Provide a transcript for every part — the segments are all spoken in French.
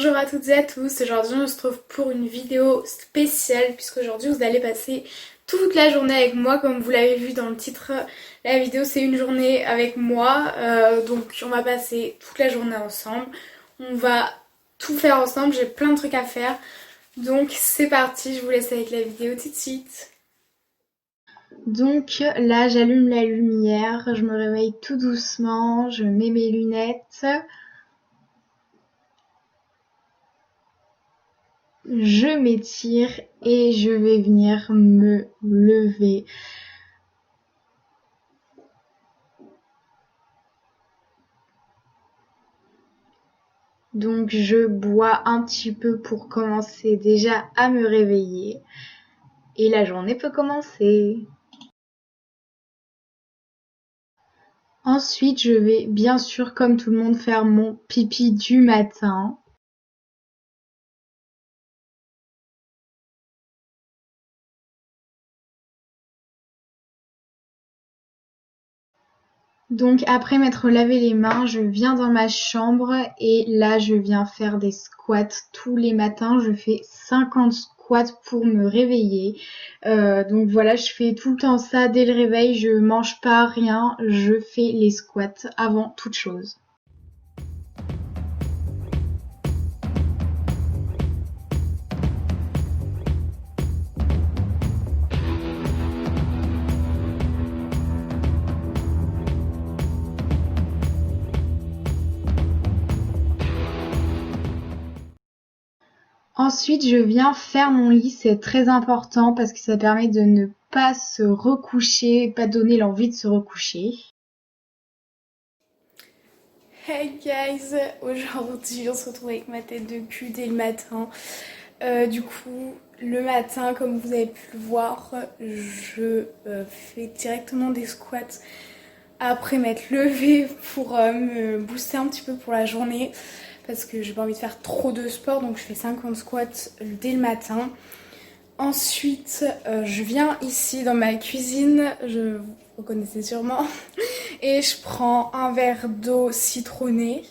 Bonjour à toutes et à tous, aujourd'hui on se retrouve pour une vidéo spéciale puisqu'aujourd'hui vous allez passer toute la journée avec moi comme vous l'avez vu dans le titre. La vidéo c'est une journée avec moi, donc on va passer toute la journée ensemble, on va tout faire ensemble, j'ai plein de trucs à faire, donc c'est parti, je vous laisse avec la vidéo tout de suite. Donc là j'allume la lumière, je me réveille tout doucement, je mets mes lunettes. Je m'étire et je vais venir me lever. Donc je bois un petit peu pour commencer déjà à me réveiller. Et la journée peut commencer. Ensuite, je vais bien sûr, comme tout le monde, faire mon pipi du matin. Donc après m'être lavé les mains, je viens dans ma chambre et là je viens faire des squats tous les matins. Je fais 50 squats pour me réveiller. Donc voilà, je fais tout le temps ça dès le réveil. Je mange pas rien, je fais les squats avant toute chose. Ensuite, je viens faire mon lit, c'est très important parce que ça permet de ne pas se recoucher, pas donner l'envie de se recoucher. Hey guys, aujourd'hui on se retrouve avec ma tête de cul dès le matin. Du coup, le matin, comme vous avez pu le voir, je fais directement des squats après m'être levée pour me booster un petit peu pour la journée parce que j'ai pas envie de faire trop de sport, donc je fais 50 squats dès le matin. Ensuite, je viens ici dans ma cuisine, vous reconnaissez sûrement, et je prends un verre d'eau citronnée.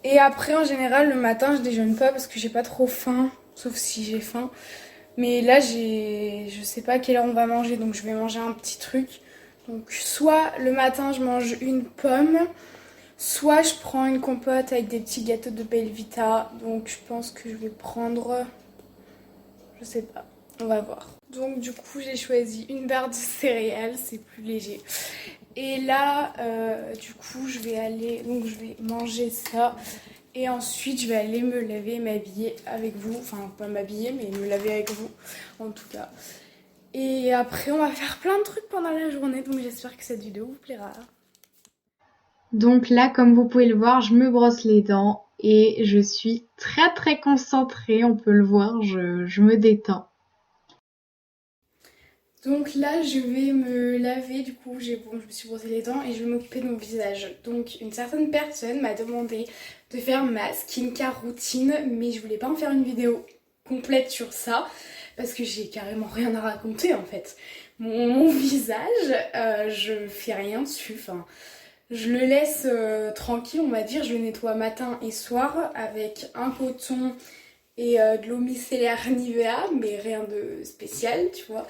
Et après, en général, le matin, je déjeune pas parce que j'ai pas trop faim, sauf si j'ai faim. Mais là, je sais pas à quelle heure on va manger, donc je vais manger un petit truc. Donc, soit le matin, je mange une pomme, soit je prends une compote avec des petits gâteaux de Belvita. Donc, je pense que je vais prendre, je sais pas, on va voir. Donc, du coup, j'ai choisi une barre de céréales, c'est plus léger. Et là, du coup, je vais manger ça. Et ensuite, je vais aller me laver et m'habiller avec vous. Enfin, pas m'habiller, mais me laver avec vous, en tout cas. Et après, on va faire plein de trucs pendant la journée. Donc, j'espère que cette vidéo vous plaira. Donc là, comme vous pouvez le voir, je me brosse les dents. Et je suis très très concentrée. On peut le voir, je me détends. Donc là, je vais me laver, du coup, je me suis brossé les dents et je vais m'occuper de mon visage. Donc une certaine personne m'a demandé de faire ma skincare routine, mais je voulais pas en faire une vidéo complète sur ça, parce que j'ai carrément rien à raconter en fait. Mon visage, je fais rien dessus, enfin, je le laisse tranquille, on va dire, je le nettoie matin et soir avec un coton et de l'eau micellaire Nivea, mais rien de spécial, tu vois.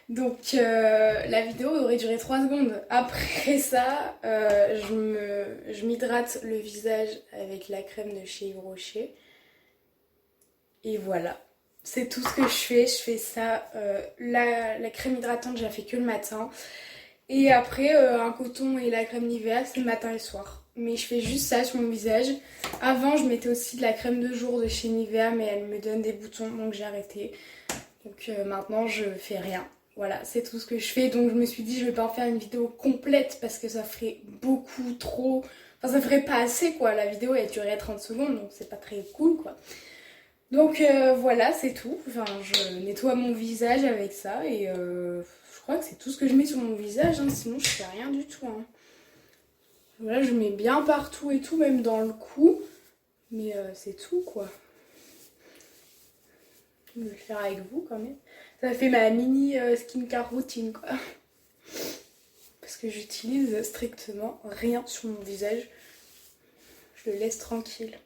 Donc la vidéo aurait duré 3 secondes. Après ça, je m'hydrate le visage avec la crème de chez Yves Rocher. Et voilà. C'est tout ce que je fais. Je fais ça. La crème hydratante, je la fais que le matin. Et après, un coton et la crème Nivea, c'est le matin et soir. Mais je fais juste ça sur mon visage. Avant, je mettais aussi de la crème de jour de chez Nivea, mais elle me donne des boutons, donc j'ai arrêté. Donc maintenant, je fais rien. Voilà, c'est tout ce que je fais. Donc je me suis dit, je vais pas en faire une vidéo complète parce que ça ferait beaucoup trop. Enfin, ça ferait pas assez quoi. La vidéo elle durait 30 secondes, donc c'est pas très cool quoi. Donc voilà, c'est tout. Enfin, je nettoie mon visage avec ça et je crois que c'est tout ce que je mets sur mon visage. Hein. Sinon, je fais rien du tout. Hein. Voilà, je mets bien partout et tout, même dans le cou. Mais c'est tout quoi. Je vais le faire avec vous quand même. Ça fait ma mini skincare routine quoi. Parce que j'utilise strictement rien sur mon visage. Je le laisse tranquille.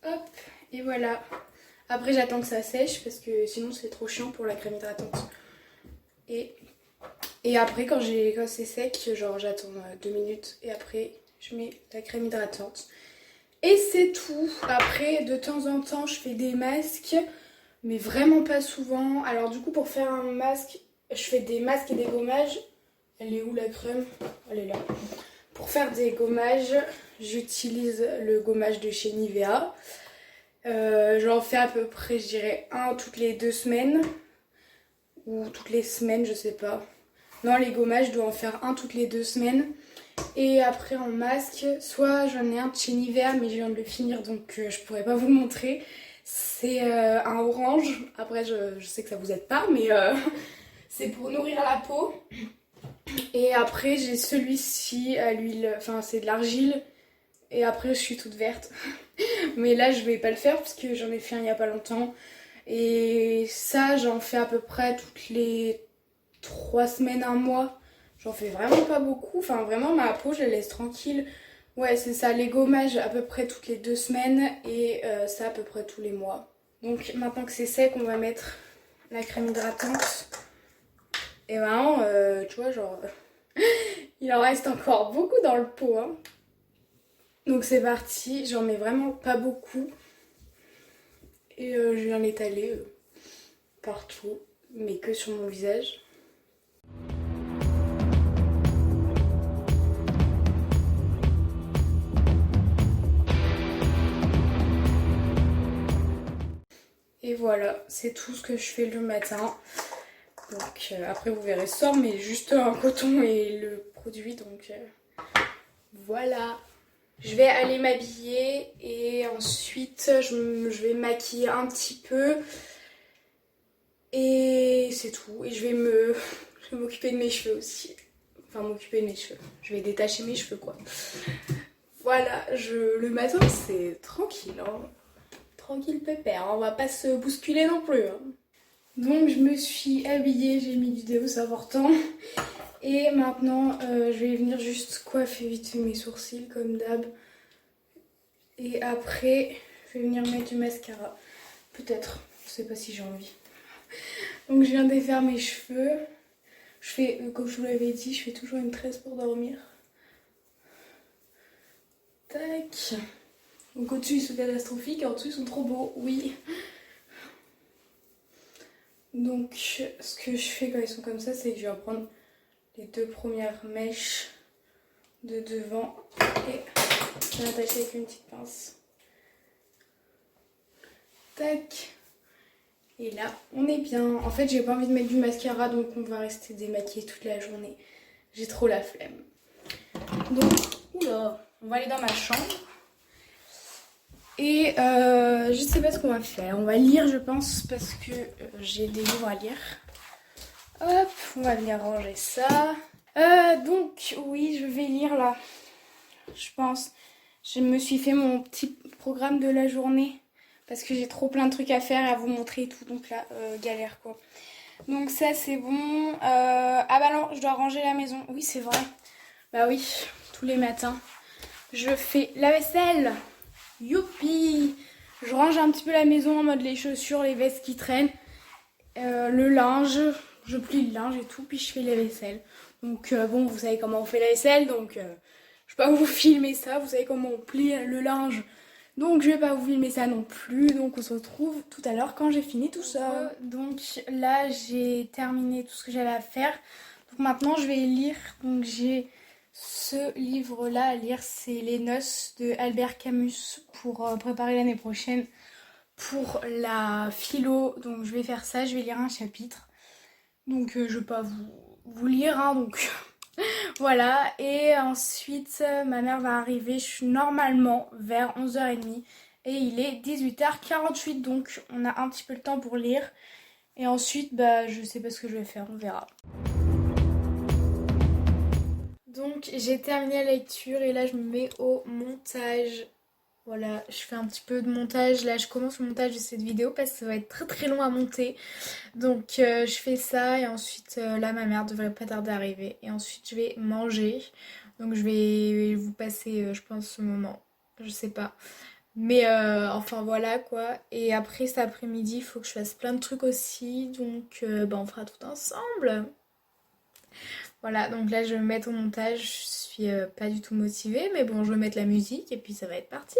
Hop, et voilà. Après j'attends que ça sèche parce que sinon c'est trop chiant pour la crème hydratante. Et, et après quand c'est sec, genre j'attends 2 minutes et après je mets la crème hydratante. Et c'est tout. Après de temps en temps je fais des masques, mais vraiment pas souvent. Alors du coup pour faire un masque, je fais des masques et des gommages. Elle est où la crème? Elle est là. Pour faire des gommages, j'utilise le gommage de chez Nivea. J'en fais à peu près, je dirais, un toutes les 2 semaines. Ou toutes les semaines, je sais pas. Non, les gommages, je dois en faire un toutes les 2 semaines. Et après en masque, soit j'en ai un de chez Nivea, mais je viens de le finir, donc je pourrais pas vous le montrer. C'est un orange. Après, je sais que ça vous aide pas, mais c'est pour nourrir la peau. Et après, j'ai celui-ci à l'huile, enfin c'est de l'argile. Et après, je suis toute verte. Mais là, je vais pas le faire parce que j'en ai fait un il y a pas longtemps. Et ça, j'en fais à peu près toutes les 3 semaines, un mois. J'en fais vraiment pas beaucoup. Enfin, vraiment, ma peau, je la laisse tranquille. Ouais, c'est ça, les gommages à peu près toutes les 2 semaines et ça à peu près tous les mois. Donc maintenant que c'est sec, on va mettre la crème hydratante. Et vraiment, tu vois, genre, il en reste encore beaucoup dans le pot, hein. Donc c'est parti, j'en mets vraiment pas beaucoup. Et je viens l'étaler partout, mais que sur mon visage. Et voilà, c'est tout ce que je fais le matin. Donc après vous verrez ce soir, mais juste un coton et le produit, donc voilà. Je vais aller m'habiller et ensuite je vais me maquiller un petit peu. Et c'est tout. Et je vais m'occuper de mes cheveux aussi. Enfin m'occuper de mes cheveux. Je vais détacher mes cheveux quoi. Voilà, le matin c'est tranquille, hein. Tranquille pépère, on va pas se bousculer non plus, hein. Donc je me suis habillée, j'ai mis du déo, c'est important. Et maintenant je vais venir juste coiffer vite fait mes sourcils comme d'hab. Et après je vais venir mettre du mascara. Peut-être, je sais pas si j'ai envie. Donc je viens de défaire mes cheveux. Je fais, comme je vous l'avais dit, je fais toujours une tresse pour dormir. Tac. Donc au-dessus ils sont catastrophiques et en dessous ils sont trop beaux, oui. Donc ce que je fais quand ils sont comme ça, c'est que je vais prendre les 2 premières mèches de devant et je vais attacher avec une petite pince. Tac. Et là, on est bien. En fait, j'ai pas envie de mettre du mascara, donc on va rester démaquillée toute la journée. J'ai trop la flemme. Donc, oula, on va aller dans ma chambre. Et je sais pas ce qu'on va faire. On va lire, je pense, parce que j'ai des livres à lire. Hop, on va venir ranger ça. Donc, oui, je vais lire là. Je pense. Je me suis fait mon petit programme de la journée. Parce que j'ai trop plein de trucs à faire et à vous montrer et tout. Donc là, galère quoi. Donc ça, c'est bon. Ah bah non, je dois ranger la maison. Oui, c'est vrai. Bah oui, tous les matins. Je fais la vaisselle. Youpi! Je range un petit peu la maison en mode les chaussures, les vestes qui traînent, le linge, je plie le linge et tout, puis je fais la vaisselle. Donc bon, vous savez comment on fait la vaisselle, donc je vais pas vous filmer ça, vous savez comment on plie le linge, donc je vais pas vous filmer ça non plus. Donc on se retrouve tout à l'heure quand j'ai fini tout ça. Donc là j'ai terminé tout ce que j'avais à faire, donc maintenant je vais lire. Donc j'ai ce livre-là à lire, c'est Les Noces de Albert Camus pour préparer l'année prochaine pour la philo. Donc je vais faire ça, je vais lire un chapitre. Donc je vais pas vous lire, hein, donc voilà. Et ensuite, ma mère va arriver normalement vers 11h30 et il est 18h48, donc on a un petit peu le temps pour lire. Et ensuite, bah je sais pas ce que je vais faire, on verra. Donc j'ai terminé la lecture et là je me mets au montage. Voilà, je fais un petit peu de montage. Là je commence le montage de cette vidéo parce que ça va être très très long à monter. Donc je fais ça et ensuite là ma mère devrait pas tarder à arriver. Et ensuite je vais manger. Donc je vais vous passer je pense ce moment. Je sais pas. Mais enfin voilà quoi. Et après cet après-midi, il faut que je fasse plein de trucs aussi. Donc bah, on fera tout ensemble. Voilà, donc là je vais me mettre au montage. Je suis pas du tout motivée. Mais bon, je vais mettre la musique et puis ça va être parti.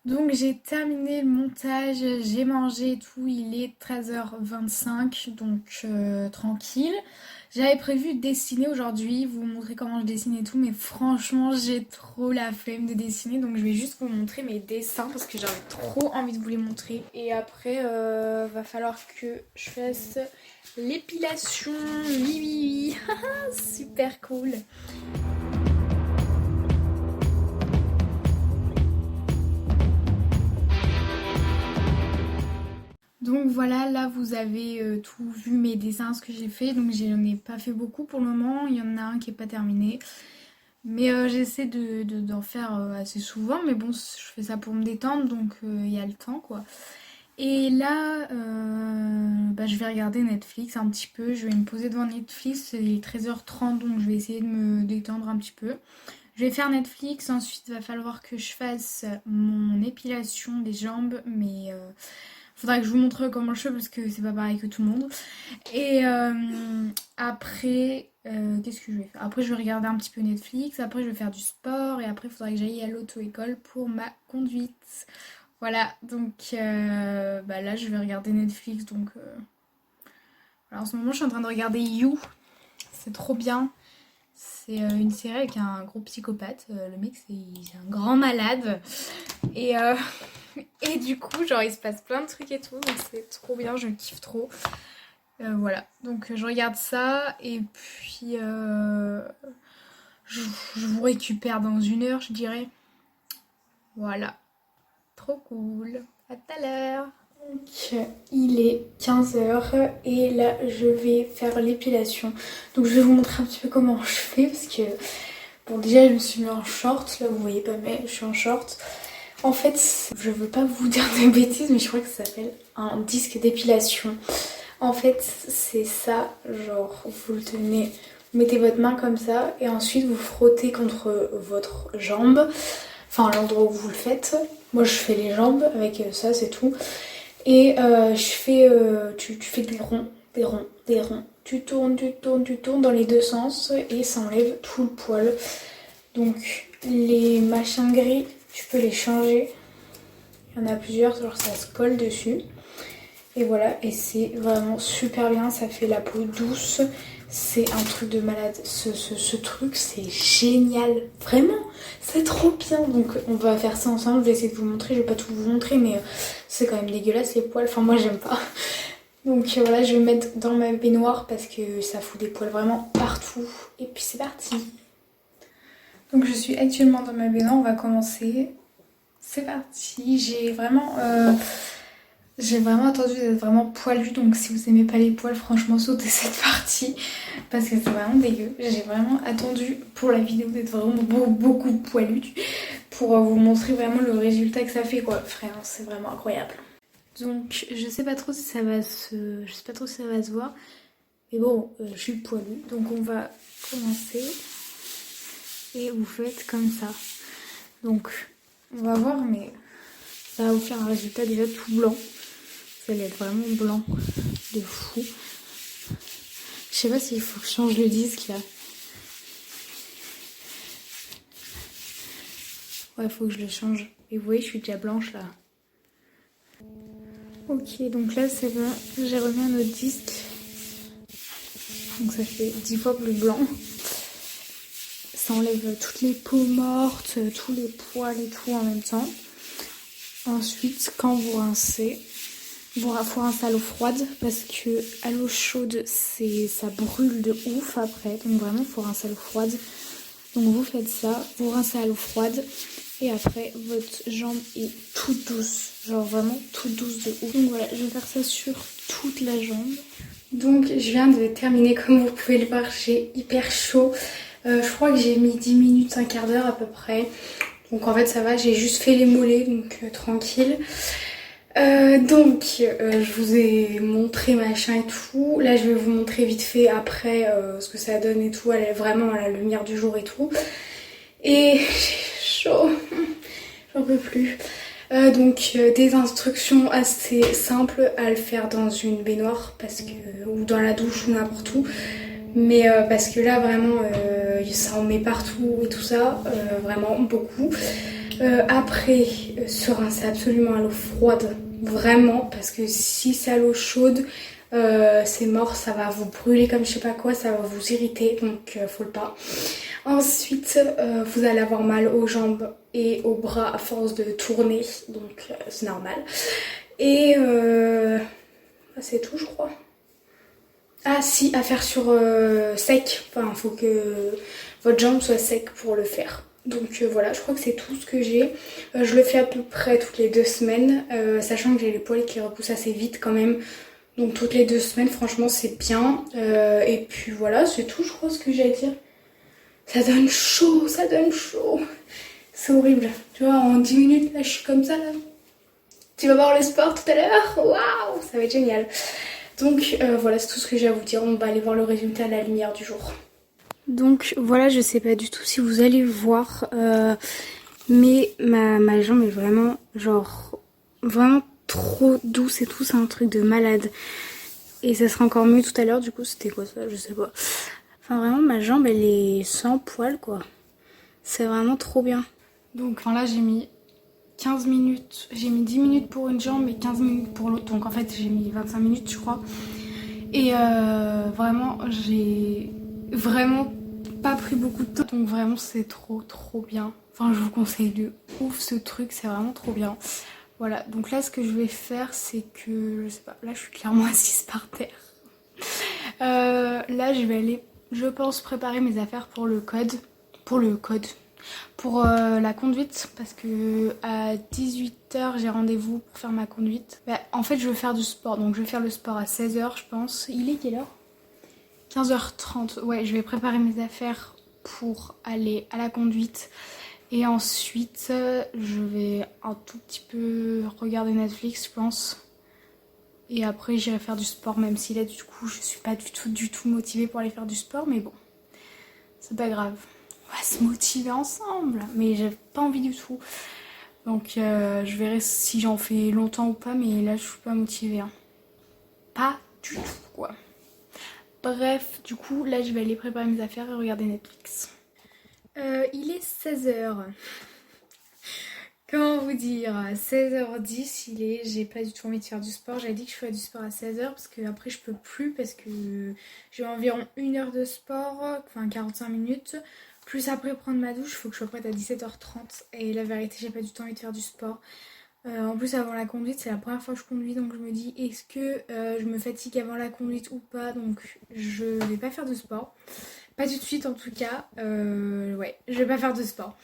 Donc j'ai terminé le montage, j'ai mangé et tout, il est 13h25, donc tranquille. J'avais prévu de dessiner aujourd'hui, vous montrer comment je dessine et tout, mais franchement j'ai trop la flemme de dessiner, donc je vais juste vous montrer mes dessins parce que j'avais trop envie de vous les montrer. Et après, va falloir que je fasse l'épilation, oui oui oui, super cool. Donc voilà, là vous avez tout vu mes dessins, ce que j'ai fait. Donc j'en ai pas fait beaucoup pour le moment. Il y en a un qui est pas terminé. Mais j'essaie d'en faire assez souvent. Mais bon, je fais ça pour me détendre, donc il y a le temps quoi. Et là, bah, je vais regarder Netflix un petit peu. Je vais me poser devant Netflix. Il est 13h30, donc je vais essayer de me détendre un petit peu. Je vais faire Netflix. Ensuite, il va falloir que je fasse mon épilation des jambes. Mais faudra que je vous montre comment je fais parce que c'est pas pareil que tout le monde. Et après, qu'est-ce que je vais faire? Après, je vais regarder un petit peu Netflix. Après, je vais faire du sport. Et après, il faudra que j'aille à l'auto-école pour ma conduite. Voilà, donc bah là, je vais regarder Netflix. Donc voilà, en ce moment, je suis en train de regarder You. C'est trop bien. C'est une série avec un gros psychopathe. Le mec, c'est un grand malade. Et, et du coup, genre, il se passe plein de trucs et tout. Donc c'est trop bien, je kiffe trop. Voilà, donc je regarde ça. Et puis, je, je vous récupère dans 1 heure, je dirais. Voilà, trop cool. À tout à l'heure. Donc il est 15h et là je vais faire l'épilation. Donc je vais vous montrer un petit peu comment je fais parce que bon déjà je me suis mis en short, là vous voyez pas mais je suis en short. En fait je veux pas vous dire des bêtises mais je crois que ça s'appelle un disque d'épilation. En fait c'est ça, genre vous le tenez, vous mettez votre main comme ça et ensuite vous frottez contre votre jambe, enfin l'endroit où vous le faites. Moi je fais les jambes avec ça c'est tout. Et tu fais des ronds, des ronds, des ronds. Tu tournes, tu tournes, tu tournes dans les deux sens et ça enlève tout le poil. Donc les machins gris, tu peux les changer. Il y en a plusieurs, genre ça se colle dessus. Et voilà, et c'est vraiment super bien, ça fait la peau douce. C'est un truc de malade. Ce truc, c'est génial. Vraiment, c'est trop bien. Donc on va faire ça ensemble. Je vais essayer de vous montrer. Je vais pas tout vous montrer, mais c'est quand même dégueulasse les poils. Enfin, moi, j'aime pas. Donc voilà, je vais me mettre dans ma baignoire parce que ça fout des poils vraiment partout. Et puis c'est parti. Donc je suis actuellement dans ma baignoire. On va commencer. C'est parti. J'ai vraiment attendu d'être vraiment poilue, donc si vous aimez pas les poils, franchement sautez cette partie parce que c'est vraiment dégueu. J'ai vraiment attendu pour la vidéo d'être vraiment beaucoup poilue pour vous montrer vraiment le résultat que ça fait quoi. Frère, c'est vraiment incroyable. Donc je sais pas trop si ça va se voir, mais bon, je suis poilue, donc on va commencer et vous faites comme ça. Donc on va voir, mais ça va vous faire un résultat déjà tout blanc. Vous allez être vraiment blanc de fou. Je sais pas s'il faut que je change le disque là. Ouais, faut que je le change. Et vous voyez, je suis déjà blanche là. Ok, donc là c'est bon. J'ai remis un autre disque. Donc ça fait 10 fois plus blanc. Ça enlève toutes les peaux mortes, tous les poils et tout en même temps. Ensuite, quand vous rincez, faut rincer à l'eau froide parce que à l'eau chaude ça brûle de ouf après, donc vraiment faut rincer à l'eau froide. Donc vous faites ça, vous rincez à l'eau froide et après votre jambe est toute douce, genre vraiment toute douce de ouf. Donc voilà, je vais faire ça sur toute la jambe. Donc je viens de terminer, comme vous pouvez le voir, j'ai hyper chaud. Je crois que j'ai mis 10 minutes, un quart d'heure à peu près. Donc en fait ça va, j'ai juste fait les mollets, donc tranquille. Je vous ai montré machin et tout. Là je vais vous montrer vite fait après ce que ça donne et tout, elle est vraiment à la lumière du jour et tout. Et j'ai chaud, j'en peux plus. Donc des instructions assez simples à le faire dans une baignoire parce que, ou dans la douche ou n'importe où. Mais parce que là vraiment ça en met partout et tout ça, vraiment beaucoup. Après se rincer absolument à l'eau froide, vraiment, parce que si c'est à l'eau chaude, c'est mort, ça va vous brûler comme je sais pas quoi, ça va vous irriter, donc faut le pas. Ensuite, vous allez avoir mal aux jambes et aux bras à force de tourner, donc c'est normal. Et c'est tout, je crois. Ah si, à faire sur sec. Enfin, il faut que votre jambe soit sec pour le faire. Donc voilà, je crois que c'est tout ce que j'ai. Je le fais à peu près toutes les 2 semaines, sachant que j'ai les poils qui repoussent assez vite quand même. Donc toutes les 2 semaines, franchement, c'est bien. Et puis voilà, c'est tout, je crois, ce que j'ai à dire. Ça donne chaud, ça donne chaud. C'est horrible. Tu vois, en 10 minutes, là, je suis comme ça, là. Tu vas voir le sport tout à l'heure. Waouh, ça va être génial. Donc voilà, c'est tout ce que j'ai à vous dire. On va aller voir le résultat à la lumière du jour. Donc voilà, je sais pas du tout si vous allez voir, mais ma jambe est vraiment, genre, vraiment trop douce et tout. C'est un truc de malade. Et ça sera encore mieux tout à l'heure. Du coup, c'était quoi ça? Je sais pas. Enfin, vraiment, ma jambe, elle est sans poil, quoi. C'est vraiment trop bien. Donc enfin, là, j'ai mis 15 minutes. J'ai mis 10 minutes pour une jambe et 15 minutes pour l'autre. Donc en fait, j'ai mis 25 minutes, je crois. Et vraiment, j'ai vraiment pas pris beaucoup de temps. Donc vraiment, c'est trop bien. Enfin, je vous conseille de ouf ce truc. C'est vraiment trop bien. Voilà, donc là, ce que je vais faire, c'est que... Je sais pas, là, je suis clairement assise par terre. Là, je vais aller, je pense, préparer mes affaires pour le code. Pour la conduite, parce que à 18h j'ai rendez-vous pour faire ma conduite. Bah, en fait je veux faire du sport, donc je vais faire le sport à 16h je pense. Il est quelle heure? 15h30, ouais, je vais préparer mes affaires pour aller à la conduite. Et ensuite je vais un tout petit peu regarder Netflix je pense. Et après j'irai faire du sport, même si là du coup je suis pas du tout motivée pour aller faire du sport, mais bon, c'est pas grave. On va se motiver ensemble, mais j'ai pas envie du tout. Donc je verrai si j'en fais longtemps ou pas, mais là je suis pas motivée. Hein. Pas du tout quoi. Bref, du coup là je vais aller préparer mes affaires et regarder Netflix. Il est 16h. Comment vous dire, 16h10 il est, j'ai pas du tout envie de faire du sport. J'avais dit que je ferais du sport à 16h parce que après je peux plus parce que j'ai environ 1 heure de sport, enfin 45 minutes. Plus après prendre ma douche, il faut que je sois prête à 17h30 et la vérité j'ai pas du tout envie de faire du sport. En plus avant la conduite c'est la première fois que je conduis donc je me dis est-ce que je me fatigue avant la conduite ou pas, donc je vais pas faire de sport. Pas tout de suite en tout cas, ouais je vais pas faire de sport.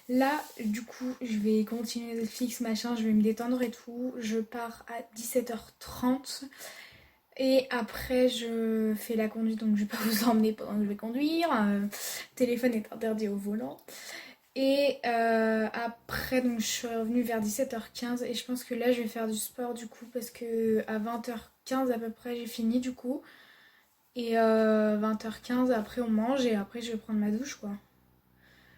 Là, du coup, je vais continuer Netflix, machin, je vais me détendre et tout. Je pars à 17h30. Et après, je fais la conduite, donc je vais pas vous emmener pendant que je vais conduire. Téléphone est interdit au volant. Et après, donc je suis revenue vers 17h15. Et je pense que là, je vais faire du sport du coup, parce que à 20h15 à peu près, j'ai fini du coup. Et 20h15, après, on mange et après, je vais prendre ma douche quoi.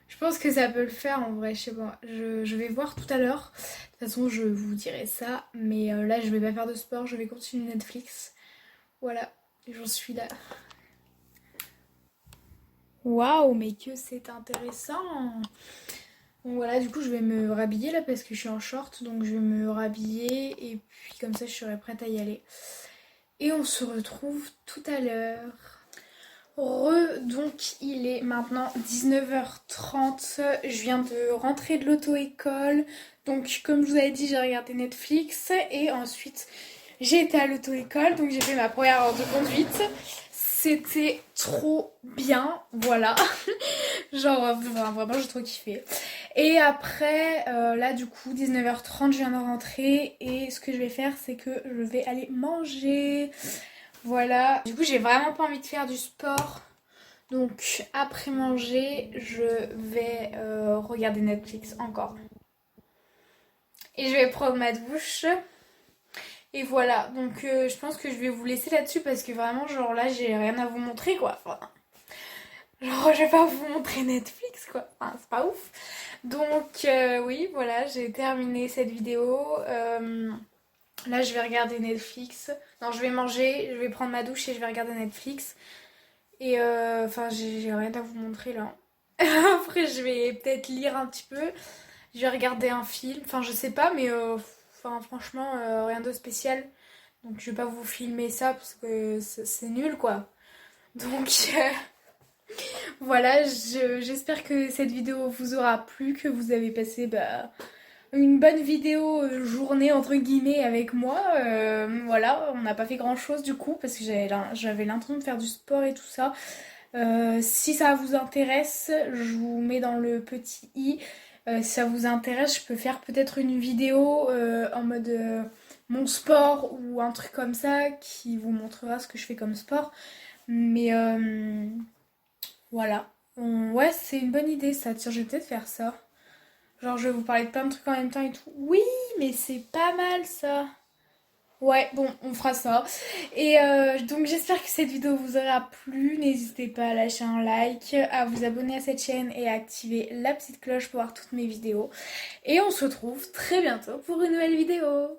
Je pense que ça peut le faire en vrai, je sais pas. Je vais voir tout à l'heure. De toute façon, je vous dirai ça. Mais là, je vais pas faire de sport, je vais continuer Netflix. Voilà, j'en suis là. Waouh, mais que c'est intéressant! Donc voilà, du coup, je vais me rhabiller là parce que je suis en short. Donc je vais me rhabiller et puis comme ça, je serai prête à y aller. Et on se retrouve tout à l'heure. Donc il est maintenant 19h30, je viens de rentrer de l'auto-école, donc comme je vous avais dit j'ai regardé Netflix et ensuite j'ai été à l'auto-école, donc j'ai fait ma première heure de conduite, c'était trop bien, voilà, genre vraiment j'ai trop kiffé. Et après là du coup 19h30 je viens de rentrer et ce que je vais faire c'est que je vais aller manger. Voilà, du coup j'ai vraiment pas envie de faire du sport. Donc après manger, je vais regarder Netflix encore. Et je vais prendre ma douche. Et voilà, donc je pense que je vais vous laisser là-dessus parce que vraiment genre là j'ai rien à vous montrer quoi. Enfin, Genre, je vais pas vous montrer Netflix, quoi. Enfin, c'est pas ouf. Donc, oui, voilà, j'ai terminé cette vidéo. Là, je vais regarder Netflix. Non, je vais manger, je vais prendre ma douche et je vais regarder Netflix. Et enfin, j'ai rien à vous montrer là. Après, je vais peut-être lire un petit peu. Je vais regarder un film. Enfin, je sais pas, mais enfin, franchement, rien de spécial. Donc, je vais pas vous filmer ça parce que c'est nul, quoi. Donc, voilà, j'espère que cette vidéo vous aura plu, que vous avez passé une bonne vidéo journée entre guillemets avec moi. Voilà, on n'a pas fait grand chose du coup parce que j'avais l'intention de faire du sport et tout ça. Si ça vous intéresse, je vous mets dans le petit i. Si ça vous intéresse, je peux faire peut-être une vidéo en mode mon sport ou un truc comme ça qui vous montrera ce que je fais comme sport. Mais voilà. Ouais, c'est une bonne idée ça. Tiens, je vais peut-être faire ça. Genre, je vais vous parler de plein de trucs en même temps et tout. Oui, mais c'est pas mal ça. Ouais, bon, on fera ça. Et donc, j'espère que cette vidéo vous aura plu. N'hésitez pas à lâcher un like, à vous abonner à cette chaîne et à activer la petite cloche pour voir toutes mes vidéos. Et on se retrouve très bientôt pour une nouvelle vidéo.